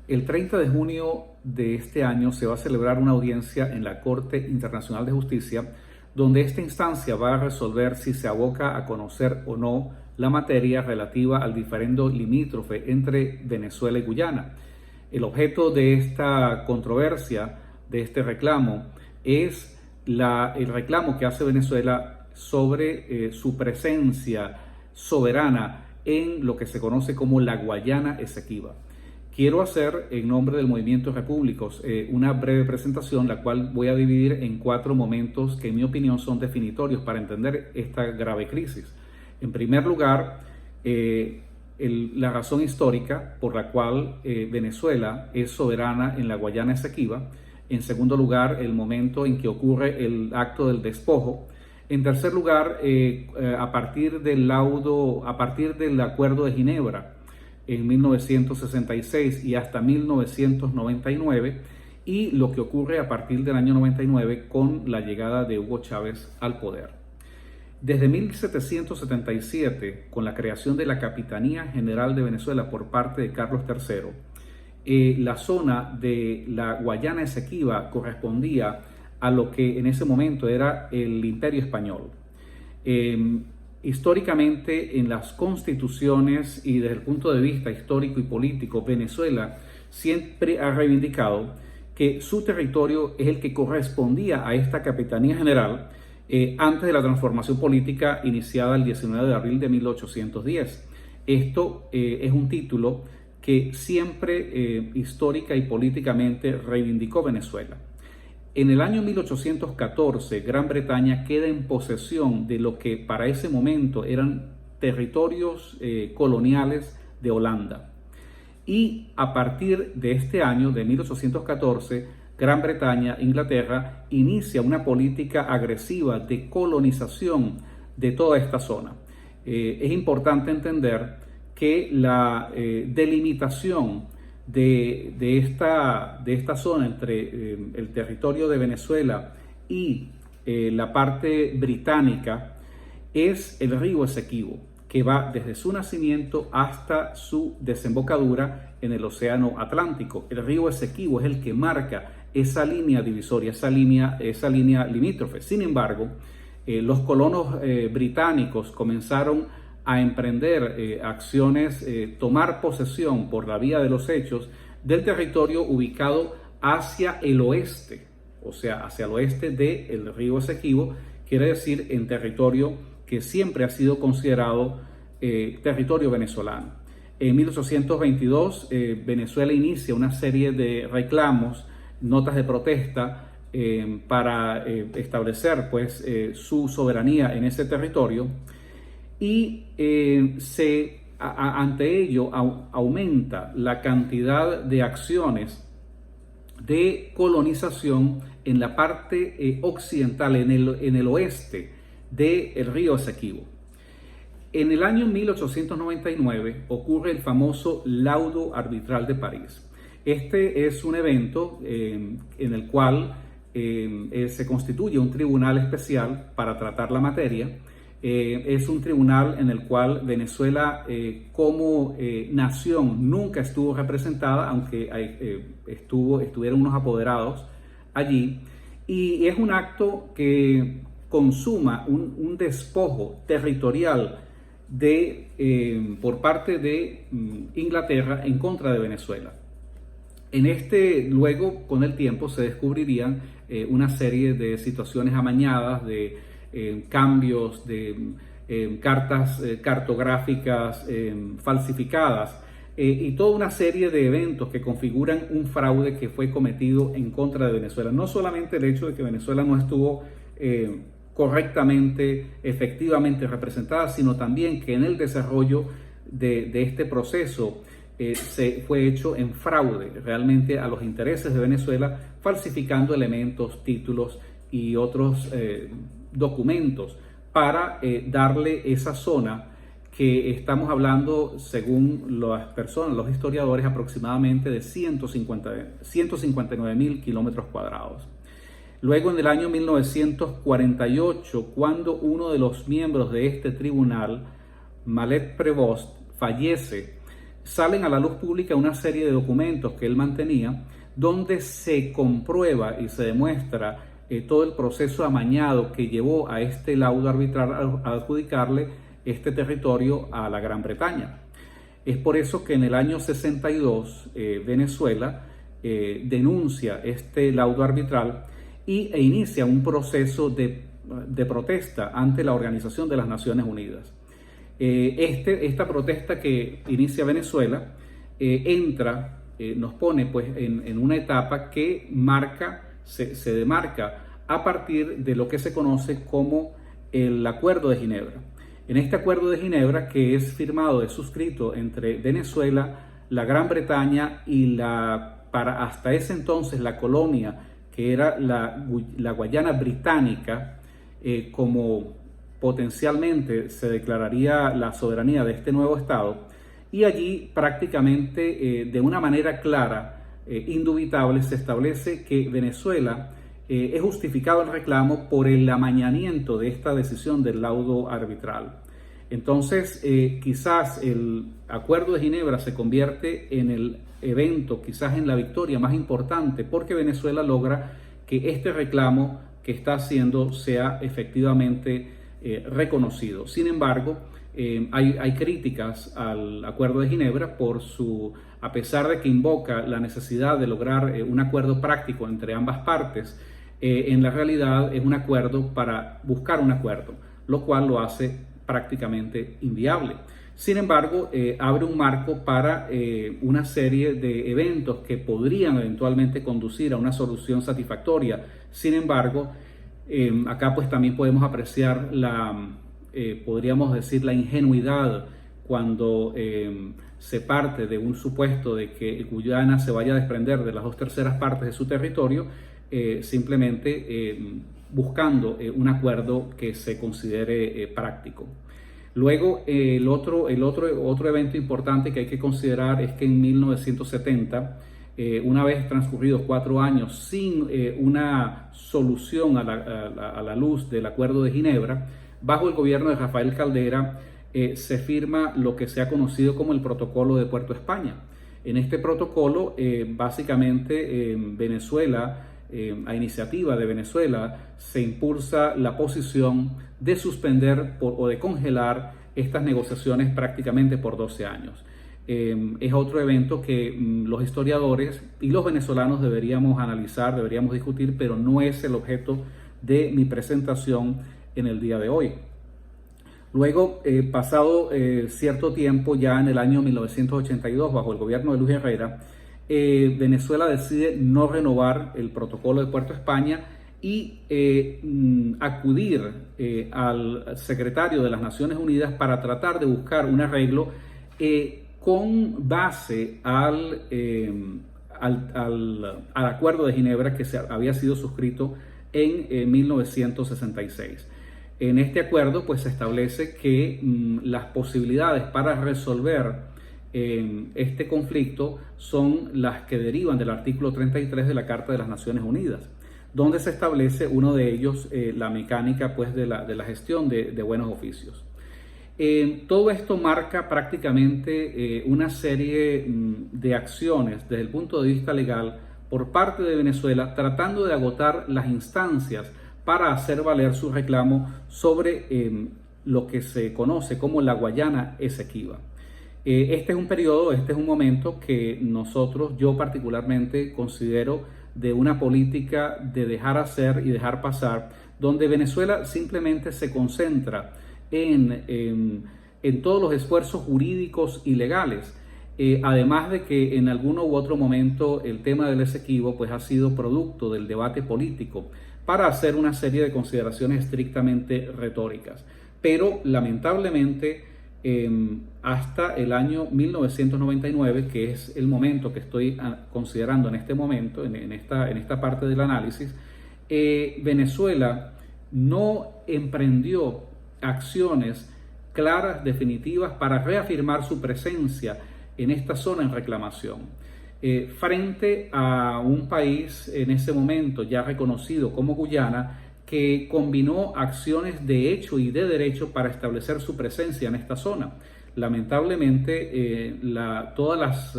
El 30 de junio de este año se va a celebrar una audiencia en la Corte Internacional de Justicia, donde esta instancia va a resolver si se aboca a conocer o no la materia relativa al diferendo limítrofe entre Venezuela y Guyana. El objeto de esta controversia, de este reclamo, es el reclamo que hace Venezuela sobre su presencia soberana en lo que se conoce como la Guayana Esequiba. Quiero hacer, en nombre del Movimiento Repúblicos, una breve presentación, la cual voy a dividir en 4 momentos que en mi opinión son definitorios para entender esta grave crisis. En primer lugar, la razón histórica por la cual Venezuela es soberana en la Guayana Esequiba. En segundo lugar, el momento en que ocurre el acto del despojo. En tercer lugar, a partir del Acuerdo de Ginebra en 1966 y hasta 1999, y lo que ocurre a partir del año 99 con la llegada de Hugo Chávez al poder. Desde 1777, con la creación de la Capitanía General de Venezuela por parte de Carlos III, la zona de la Guayana Esequiba correspondía a lo que en ese momento era el Imperio Español. Históricamente, en las constituciones y desde el punto de vista histórico y político, Venezuela siempre ha reivindicado que su territorio es el que correspondía a esta Capitanía General antes de la transformación política iniciada el 19 de abril de 1810. Esto es un título que siempre histórica y políticamente reivindicó Venezuela. En el año 1814, Gran Bretaña queda en posesión de lo que para ese momento eran territorios coloniales de Holanda. Y a partir de este año, de 1814, Gran Bretaña, Inglaterra, inicia una política agresiva de colonización de toda esta zona. Es importante entender que la delimitación de esta zona entre el territorio de Venezuela y la parte británica es el río Esequibo, que va desde su nacimiento hasta su desembocadura en el Océano Atlántico. El río Esequibo es el que marca esa línea divisoria, esa línea limítrofe. Sin embargo, los colonos británicos comenzaron a emprender acciones, tomar posesión por la vía de los hechos del territorio ubicado hacia el oeste, o sea, hacia el oeste del río Esequibo, quiere decir en territorio que siempre ha sido considerado territorio venezolano. En 1822, Venezuela inicia una serie de reclamos, notas de protesta para establecer pues, su soberanía en ese territorio. Y ante ello aumenta la cantidad de acciones de colonización en la parte occidental, en el oeste del río Esequibo. En el año 1899 ocurre el famoso Laudo Arbitral de París. Este es un evento en el cual se constituye un tribunal especial para tratar la materia. Es un tribunal en el cual Venezuela como nación nunca estuvo representada, aunque estuvieron unos apoderados allí, y es un acto que consuma un despojo territorial por parte de Inglaterra en contra de Venezuela. Luego, con el tiempo, se descubrirían una serie de situaciones amañadas, de cambios de cartas cartográficas falsificadas y toda una serie de eventos que configuran un fraude que fue cometido en contra de Venezuela. No solamente el hecho de que Venezuela no estuvo correctamente, efectivamente representada, sino también que en el desarrollo de este proceso se fue hecho en fraude realmente a los intereses de Venezuela, falsificando elementos, títulos y otros documentos para darle esa zona que estamos hablando, según las personas, los historiadores, aproximadamente de 159.000 kilómetros cuadrados. Luego, en el año 1948, cuando uno de los miembros de este tribunal, Malet Prevost, fallece, salen a la luz pública una serie de documentos que él mantenía, donde se comprueba y se demuestra todo el proceso amañado que llevó a este laudo arbitral a adjudicarle este territorio a la Gran Bretaña. Es por eso que en el año 62 Venezuela denuncia este laudo arbitral e inicia un proceso de protesta ante la Organización de las Naciones Unidas. Esta protesta que inicia Venezuela nos pone pues en una etapa que se demarca a partir de lo que se conoce como el Acuerdo de Ginebra. En este Acuerdo de Ginebra, que es firmado, es suscrito entre Venezuela, la Gran Bretaña y para hasta ese entonces la colonia que era la Guayana Británica, como potencialmente se declararía la soberanía de este nuevo Estado, y allí prácticamente de una manera clara, indubitable, se establece que Venezuela es justificado el reclamo por el amañamiento de esta decisión del laudo arbitral. Entonces, quizás el Acuerdo de Ginebra se convierte en el evento, quizás en la victoria más importante, porque Venezuela logra que este reclamo que está haciendo sea efectivamente reconocido. Sin embargo, hay críticas al Acuerdo de Ginebra a pesar de que invoca la necesidad de lograr un acuerdo práctico entre ambas partes. En la realidad es un acuerdo para buscar un acuerdo, lo cual lo hace prácticamente inviable. Sin embargo, abre un marco para una serie de eventos que podrían eventualmente conducir a una solución satisfactoria. Sin embargo, acá pues también podemos apreciar podríamos decir, la ingenuidad cuando se parte de un supuesto de que Guyana se vaya a desprender de las 2/3 partes de su territorio, simplemente buscando un acuerdo que se considere práctico. Luego, otro evento importante que hay que considerar es que en 1970, una vez transcurridos 4 años sin una solución a la luz del Acuerdo de Ginebra, bajo el gobierno de Rafael Caldera, se firma lo que se ha conocido como el Protocolo de Puerto España. En este protocolo, básicamente, Venezuela, a iniciativa de Venezuela, se impulsa la posición de suspender o de congelar estas negociaciones prácticamente por 12 años. Es otro evento que los historiadores y los venezolanos deberíamos analizar, deberíamos discutir, pero no es el objeto de mi presentación en el día de hoy. Luego, pasado cierto tiempo, ya en el año 1982, bajo el gobierno de Luis Herrera, Venezuela decide no renovar el Protocolo de Puerto España y acudir al secretario de las Naciones Unidas para tratar de buscar un arreglo con base al Acuerdo de Ginebra que había sido suscrito en 1966. En este acuerdo pues se establece que las posibilidades para resolver este conflicto son las que derivan del artículo 33 de la Carta de las Naciones Unidas, donde se establece uno de ellos, la mecánica pues de la gestión de buenos oficios. Todo esto marca prácticamente una serie de acciones desde el punto de vista legal por parte de Venezuela, tratando de agotar las instancias para hacer valer su reclamo sobre lo que se conoce como la Guayana Esequiba. Este es un periodo, este es un momento que yo particularmente considero de una política de dejar hacer y dejar pasar, donde Venezuela simplemente se concentra en todos los esfuerzos jurídicos y legales, además de que en alguno u otro momento el tema del Esequibo pues ha sido producto del debate político para hacer una serie de consideraciones estrictamente retóricas. Pero lamentablemente hasta el año 1999, que es el momento que estoy considerando en este momento, en esta parte del análisis, Venezuela no emprendió acciones claras, definitivas, para reafirmar su presencia en esta zona en reclamación. Frente a un país en ese momento ya reconocido como Guyana, que combinó acciones de hecho y de derecho para establecer su presencia en esta zona. lamentablemente todas las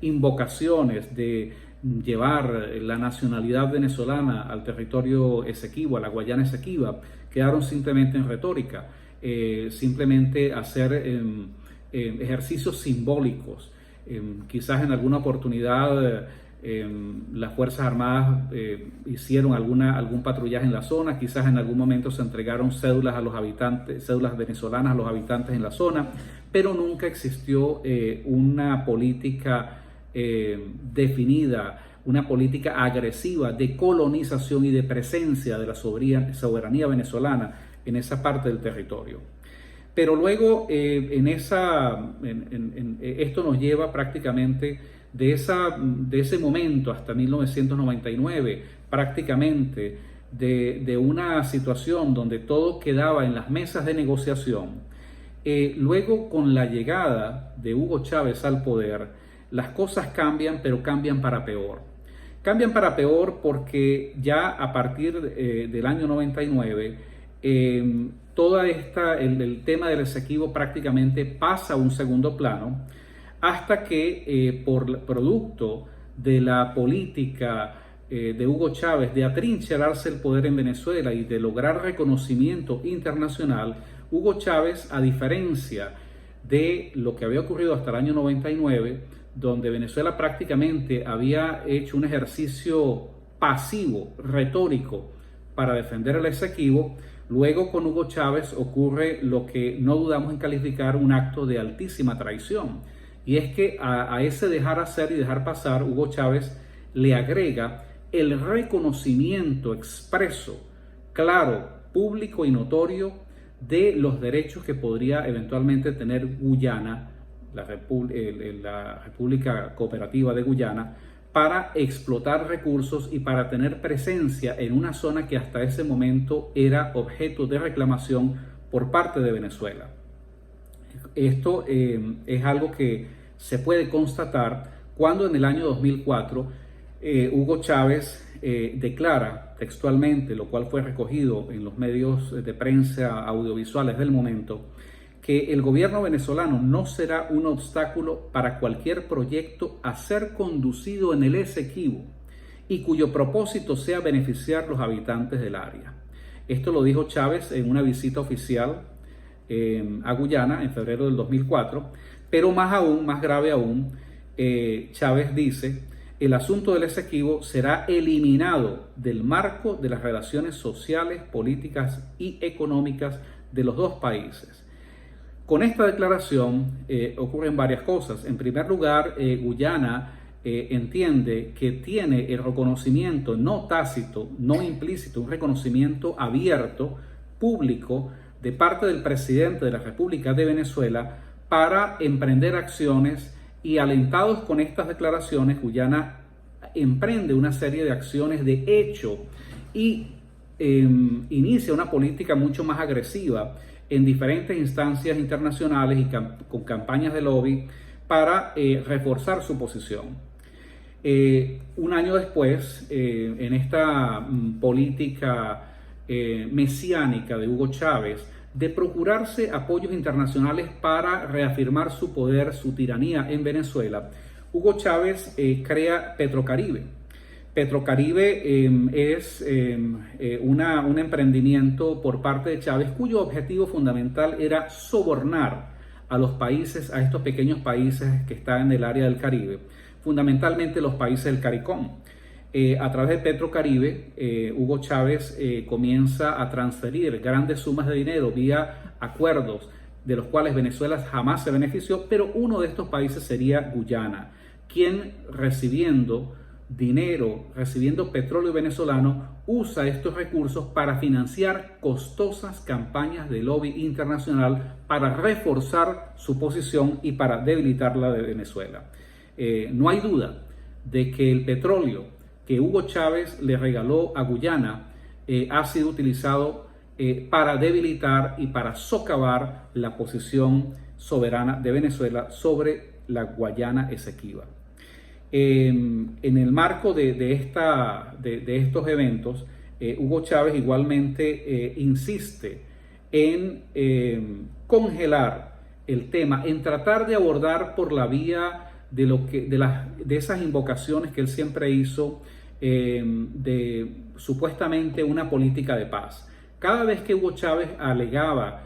invocaciones de llevar la nacionalidad venezolana al territorio Esequibo, a la Guayana Esequiba, quedaron simplemente en retórica, simplemente hacer ejercicios simbólicos. Quizás en alguna oportunidad las Fuerzas Armadas hicieron algún patrullaje en la zona, quizás en algún momento se entregaron cédulas a los habitantes, cédulas venezolanas a los habitantes en la zona, pero nunca existió una política definida, una política agresiva de colonización y de presencia de la soberanía venezolana en esa parte del territorio. Pero luego esto nos lleva prácticamente de ese momento hasta 1999, prácticamente de una situación donde todo quedaba en las mesas de negociación. Luego, con la llegada de Hugo Chávez al poder, las cosas cambian, pero cambian para peor. Cambian para peor porque ya a partir del año 99, el tema del Esequibo prácticamente pasa a un segundo plano, hasta que por producto de la política de Hugo Chávez de atrincherarse el poder en Venezuela y de lograr reconocimiento internacional, Hugo Chávez, a diferencia de lo que había ocurrido hasta el año 99, donde Venezuela prácticamente había hecho un ejercicio pasivo, retórico, para defender el Esequibo, luego con Hugo Chávez ocurre lo que no dudamos en calificar un acto de altísima traición. Y es que a ese dejar hacer y dejar pasar, Hugo Chávez le agrega el reconocimiento expreso, claro, público y notorio de los derechos que podría eventualmente tener Guyana, la República Cooperativa de Guyana, para explotar recursos y para tener presencia en una zona que hasta ese momento era objeto de reclamación por parte de Venezuela. Esto es algo que se puede constatar cuando en el año 2004 Hugo Chávez declara textualmente, lo cual fue recogido en los medios de prensa audiovisuales del momento, que el gobierno venezolano no será un obstáculo para cualquier proyecto a ser conducido en el Esequibo y cuyo propósito sea beneficiar a los habitantes del área. Esto lo dijo Chávez en una visita oficial a Guyana en febrero del 2004, pero más grave aún, Chávez dice: el asunto del Esequibo será eliminado del marco de las relaciones sociales, políticas y económicas de los dos países. Con esta declaración ocurren varias cosas. En primer lugar, Guyana entiende que tiene el reconocimiento no tácito, no implícito, un reconocimiento abierto, público, de parte del presidente de la República de Venezuela para emprender acciones, y alentados con estas declaraciones, Guyana emprende una serie de acciones de hecho y inicia una política mucho más agresiva en diferentes instancias internacionales y con campañas de lobby para reforzar su posición. Un año después, en esta política mesiánica de Hugo Chávez, de procurarse apoyos internacionales para reafirmar su poder, su tiranía en Venezuela, Hugo Chávez crea Petrocaribe. Petrocaribe es un emprendimiento por parte de Chávez cuyo objetivo fundamental era sobornar a los países, a estos pequeños países que están en el área del Caribe, fundamentalmente los países del CARICOM. A través de Petrocaribe, Hugo Chávez comienza a transferir grandes sumas de dinero vía acuerdos de los cuales Venezuela jamás se benefició, pero uno de estos países sería Guyana, quien recibiendo dinero, recibiendo petróleo venezolano, usa estos recursos para financiar costosas campañas de lobby internacional para reforzar su posición y para debilitar la de Venezuela. No hay duda de que el petróleo que Hugo Chávez le regaló a Guyana ha sido utilizado para debilitar y para socavar la posición soberana de Venezuela sobre la Guayana Esequiba. En el marco de estos eventos, Hugo Chávez igualmente insiste en congelar el tema, en tratar de abordar por la vía de esas invocaciones que él siempre hizo de supuestamente una política de paz. Cada vez que Hugo Chávez alegaba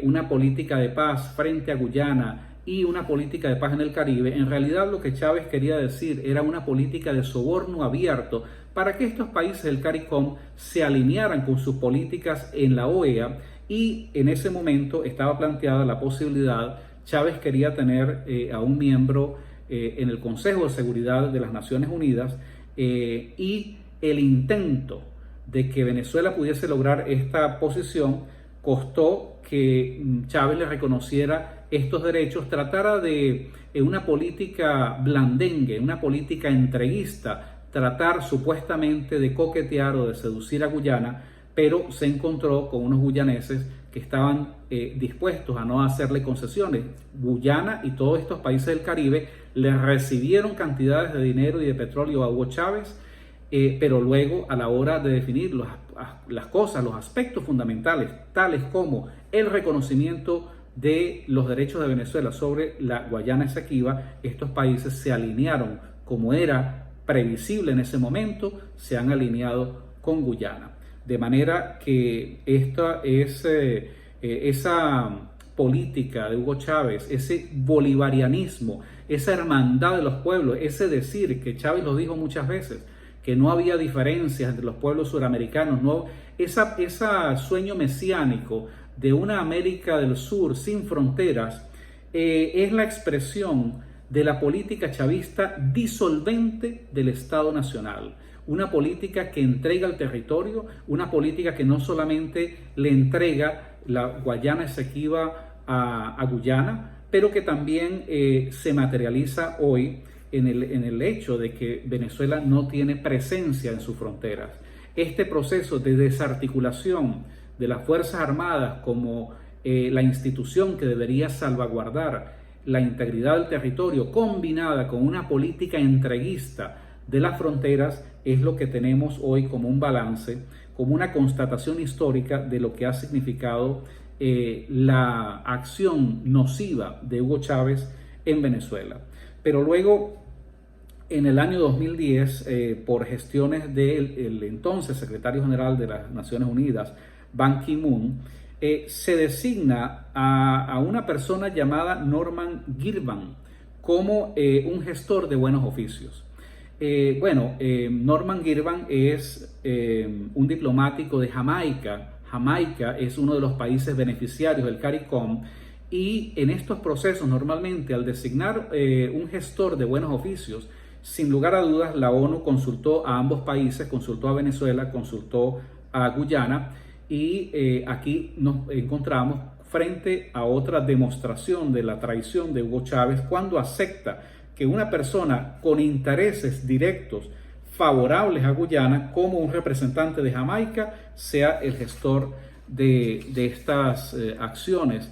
una política de paz frente a Guyana y una política de paz en el Caribe, en realidad lo que Chávez quería decir era una política de soborno abierto para que estos países del CARICOM se alinearan con sus políticas en la OEA, y en ese momento estaba planteada la posibilidad, Chávez quería tener a un miembro en el Consejo de Seguridad de las Naciones Unidas, y el intento de que Venezuela pudiese lograr esta posición costó que Chávez le reconociera estos derechos, tratara de una política blandengue, una política entreguista, tratar supuestamente de coquetear o de seducir a Guyana, pero se encontró con unos guyaneses que estaban dispuestos a no hacerle concesiones. Guyana y todos estos países del Caribe le recibieron cantidades de dinero y de petróleo a Hugo Chávez, pero luego a la hora de definir las cosas, los aspectos fundamentales, tales como el reconocimiento de los derechos de Venezuela sobre la Guayana Esequiba, estos países se alinearon, como era previsible en ese momento, se han alineado con Guyana. De manera que esa política de Hugo Chávez, ese bolivarianismo, esa hermandad de los pueblos, ese decir que Chávez lo dijo muchas veces, que no había diferencias entre los pueblos suramericanos, ese sueño mesiánico de una América del Sur sin fronteras, es la expresión de la política chavista disolvente del Estado Nacional. Una política que entrega el territorio, una política que no solamente le entrega la Guayana Esequiba a Guyana, pero que también se materializa hoy en el hecho de que Venezuela no tiene presencia en sus fronteras. Este proceso de desarticulación de las Fuerzas Armadas como la institución que debería salvaguardar la integridad del territorio, combinada con una política entreguista de las fronteras, es lo que tenemos hoy como un balance, como una constatación histórica de lo que ha significado la acción nociva de Hugo Chávez en Venezuela. Pero luego, en el año 2010, por gestiones del entonces secretario general de las Naciones Unidas, Ban Ki-moon, se designa a una persona llamada Norman Girvan como un gestor de buenos oficios. Norman Girvan es un diplomático de Jamaica. Jamaica es uno de los países beneficiarios del CARICOM, y en estos procesos normalmente al designar un gestor de buenos oficios, sin lugar a dudas la ONU consultó a ambos países, consultó a Venezuela, consultó a Guyana, y aquí nos encontramos frente a otra demostración de la traición de Hugo Chávez cuando acepta que una persona con intereses directos favorables a Guyana, como un representante de Jamaica, sea el gestor de estas acciones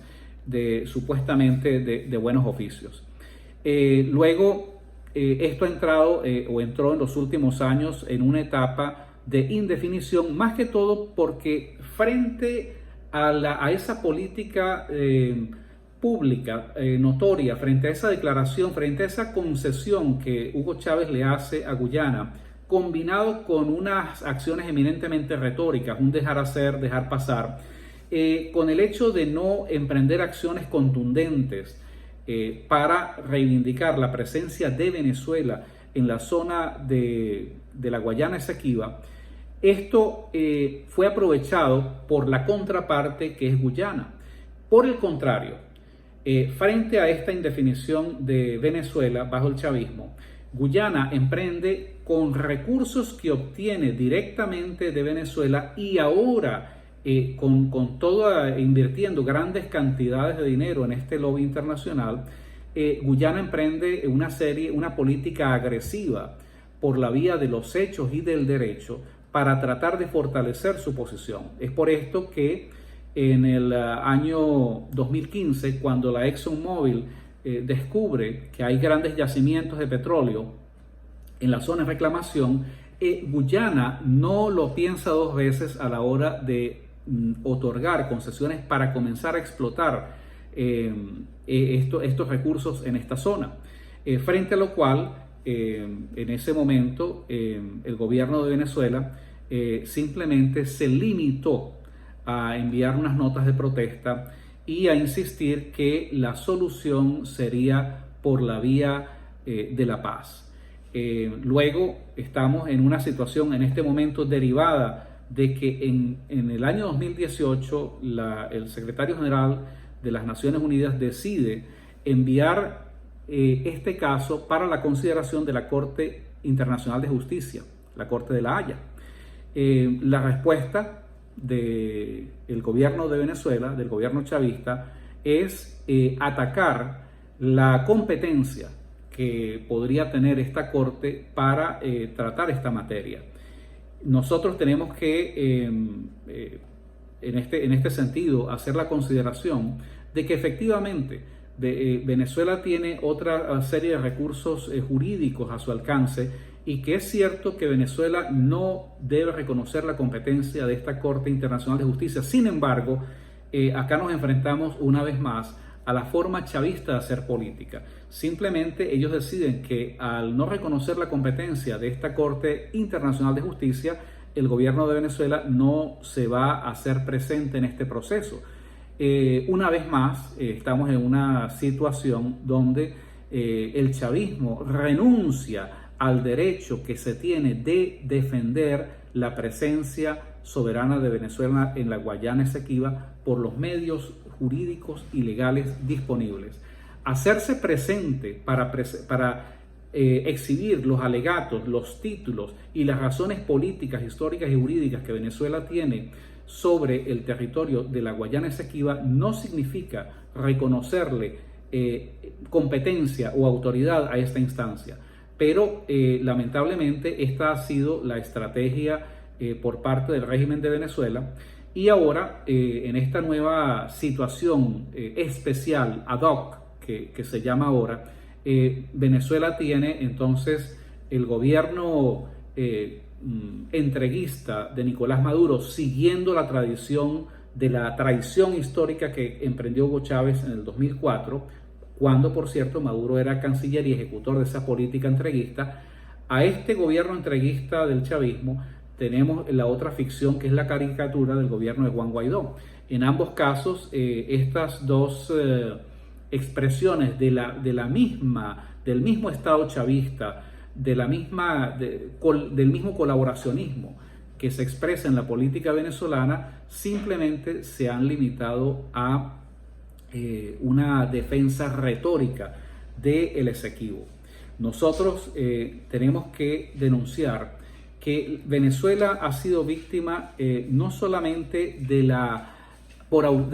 supuestamente de buenos oficios. Luego, esto entró en los últimos años en una etapa de indefinición, más que todo porque frente a esa política pública, notoria, frente a esa declaración, frente a esa concesión que Hugo Chávez le hace a Guyana, combinado con unas acciones eminentemente retóricas, un dejar hacer, dejar pasar, con el hecho de no emprender acciones contundentes para reivindicar la presencia de Venezuela en la zona de la Guayana Esequiba, esto fue aprovechado por la contraparte, que es Guyana. Por el contrario, frente a esta indefinición de Venezuela bajo el chavismo, Guyana emprende con recursos que obtiene directamente de Venezuela, y ahora con todo invirtiendo grandes cantidades de dinero en este lobby internacional, Guyana emprende una política agresiva por la vía de los hechos y del derecho para tratar de fortalecer su posición. Es por esto que en el año 2015, cuando la ExxonMobil descubre que hay grandes yacimientos de petróleo en la zona de reclamación, Guyana no lo piensa dos veces a la hora de otorgar concesiones para comenzar a explotar estos recursos en esta zona. Frente a lo cual, en ese momento, el gobierno de Venezuela simplemente se limitó a enviar unas notas de protesta y a insistir que la solución sería por la vía de la paz. Luego estamos en una situación en este momento derivada de que en el año 2018 el secretario general de las Naciones Unidas decide enviar este caso para la consideración de la Corte Internacional de Justicia, la Corte de la Haya. La respuesta del gobierno de Venezuela, del gobierno chavista, es atacar la competencia que podría tener esta Corte para tratar esta materia. Nosotros tenemos que, en este sentido, hacer la consideración de que efectivamente Venezuela tiene otra serie de recursos jurídicos a su alcance y que es cierto que Venezuela no debe reconocer la competencia de esta Corte Internacional de Justicia. Sin embargo, acá nos enfrentamos una vez más a la forma chavista de hacer política. Simplemente ellos deciden que al no reconocer la competencia de esta Corte Internacional de Justicia, el gobierno de Venezuela no se va a hacer presente en este proceso. Una vez más, estamos en una situación donde el chavismo renuncia al derecho que se tiene de defender la presencia soberana de Venezuela en la Guayana Esequiba por los medios jurídicos y legales disponibles. Hacerse presente para exhibir los alegatos, los títulos y las razones políticas, históricas y jurídicas que Venezuela tiene sobre el territorio de la Guayana Esequiba no significa reconocerle competencia o autoridad a esta instancia. Pero lamentablemente esta ha sido la estrategia por parte del régimen de Venezuela, y ahora en esta nueva situación especial ad hoc que se llama ahora, Venezuela tiene entonces el gobierno entreguista de Nicolás Maduro, siguiendo la tradición de la traición histórica que emprendió Hugo Chávez en el 2004, cuando, por cierto, Maduro era canciller y ejecutor de esa política entreguista. A este gobierno entreguista del chavismo tenemos la otra ficción, que es la caricatura del gobierno de Juan Guaidó. En ambos casos, estas dos expresiones del mismo Estado chavista, del mismo colaboracionismo que se expresa en la política venezolana, simplemente se han limitado a una defensa retórica del Esequibo. Nosotros tenemos que denunciar que Venezuela ha sido víctima no solamente de la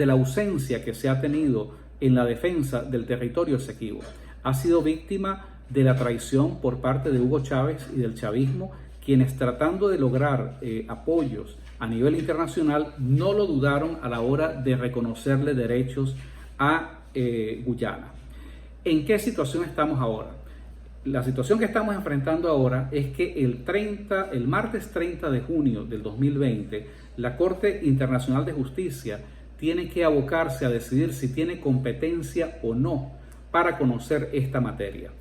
ausencia que se ha tenido en la defensa del territorio Esequibo, ha sido víctima de la traición por parte de Hugo Chávez y del chavismo, quienes, tratando de lograr apoyos a nivel internacional, no lo dudaron a la hora de reconocerle derechos a Guyana. ¿En qué situación estamos ahora? La situación que estamos enfrentando ahora es que el martes 30 de junio del 2020, la Corte Internacional de Justicia tiene que abocarse a decidir si tiene competencia o no para conocer esta materia.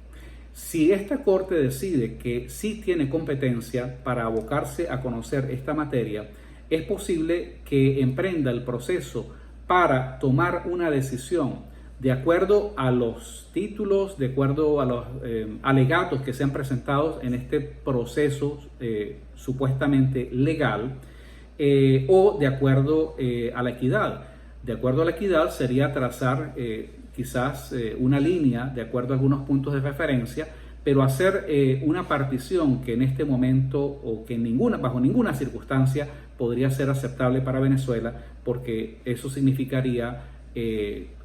Si esta Corte decide que sí tiene competencia para abocarse a conocer esta materia, es posible que emprenda el proceso para tomar una decisión de acuerdo a los títulos, de acuerdo a los alegatos que se han presentado en este proceso supuestamente legal, o de acuerdo a la equidad. De acuerdo a la equidad sería trazar quizás una línea de acuerdo a algunos puntos de referencia, pero hacer una partición que en este momento o que bajo ninguna circunstancia podría ser aceptable para Venezuela, porque eso significaría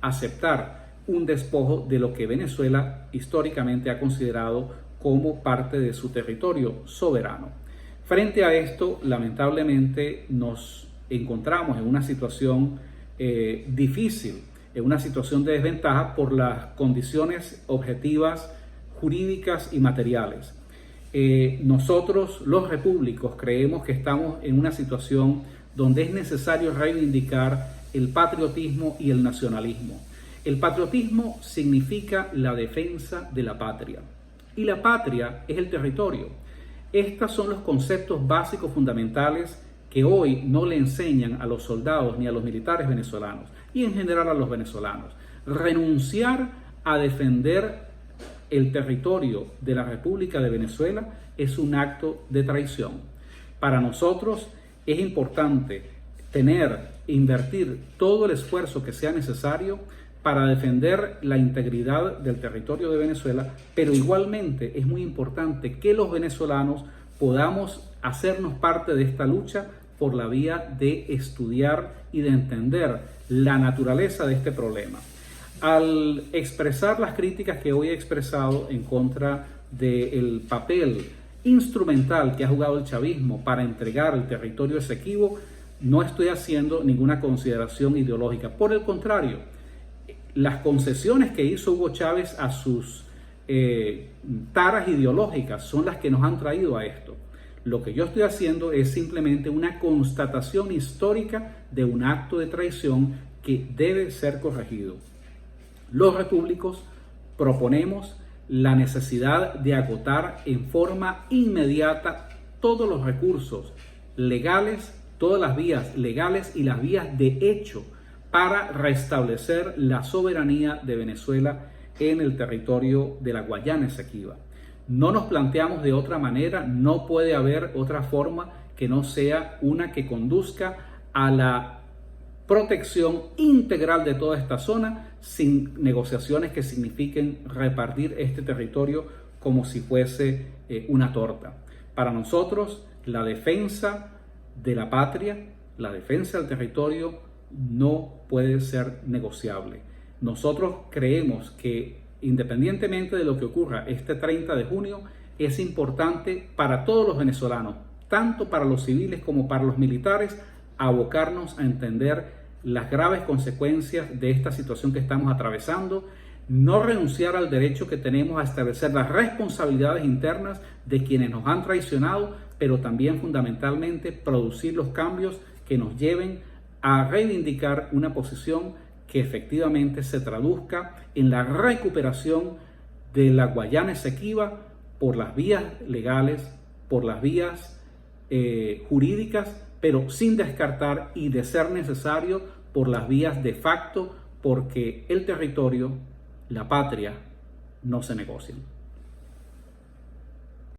aceptar un despojo de lo que Venezuela históricamente ha considerado como parte de su territorio soberano. Frente a esto, lamentablemente nos encontramos en una situación difícil, en una situación de desventaja por las condiciones objetivas, jurídicas y materiales. Nosotros, los repúblicos, creemos que estamos en una situación donde es necesario reivindicar el patriotismo y el nacionalismo. El patriotismo significa la defensa de la patria y la patria es el territorio. Estos son los conceptos básicos fundamentales que hoy no le enseñan a los soldados ni a los militares venezolanos y en general a los venezolanos. Renunciar a defender el territorio de la República de Venezuela es un acto de traición. Para nosotros es importante invertir todo el esfuerzo que sea necesario para defender la integridad del territorio de Venezuela, pero igualmente es muy importante que los venezolanos podamos hacernos parte de esta lucha por la vía de estudiar y de entender la naturaleza de este problema. Al expresar las críticas que hoy he expresado en contra del papel instrumental que ha jugado el chavismo para entregar el territorio Esequibo, no estoy haciendo ninguna consideración ideológica. Por el contrario, las concesiones que hizo Hugo Chávez a sus taras ideológicas son las que nos han traído a esto. Lo que yo estoy haciendo es simplemente una constatación histórica de un acto de traición que debe ser corregido. Los repúblicos proponemos la necesidad de agotar en forma inmediata todos los recursos legales, todas las vías legales y las vías de hecho para restablecer la soberanía de Venezuela en el territorio de la Guayana Esequiba. No nos planteamos de otra manera, no puede haber otra forma que no sea una que conduzca a la protección integral de toda esta zona sin negociaciones que signifiquen repartir este territorio como si fuese una torta. Para nosotros, la defensa de la patria, la defensa del territorio no puede ser negociable. Nosotros creemos que independientemente de lo que ocurra este 30 de junio, es importante para todos los venezolanos, tanto para los civiles como para los militares, abocarnos a entender las graves consecuencias de esta situación que estamos atravesando, no renunciar al derecho que tenemos a establecer las responsabilidades internas de quienes nos han traicionado, pero también fundamentalmente producir los cambios que nos lleven a reivindicar una posición que efectivamente se traduzca en la recuperación de la Guayana Esequiba por las vías legales, por las vías jurídicas, pero sin descartar y de ser necesario por las vías de facto, porque el territorio, la patria, no se negocian.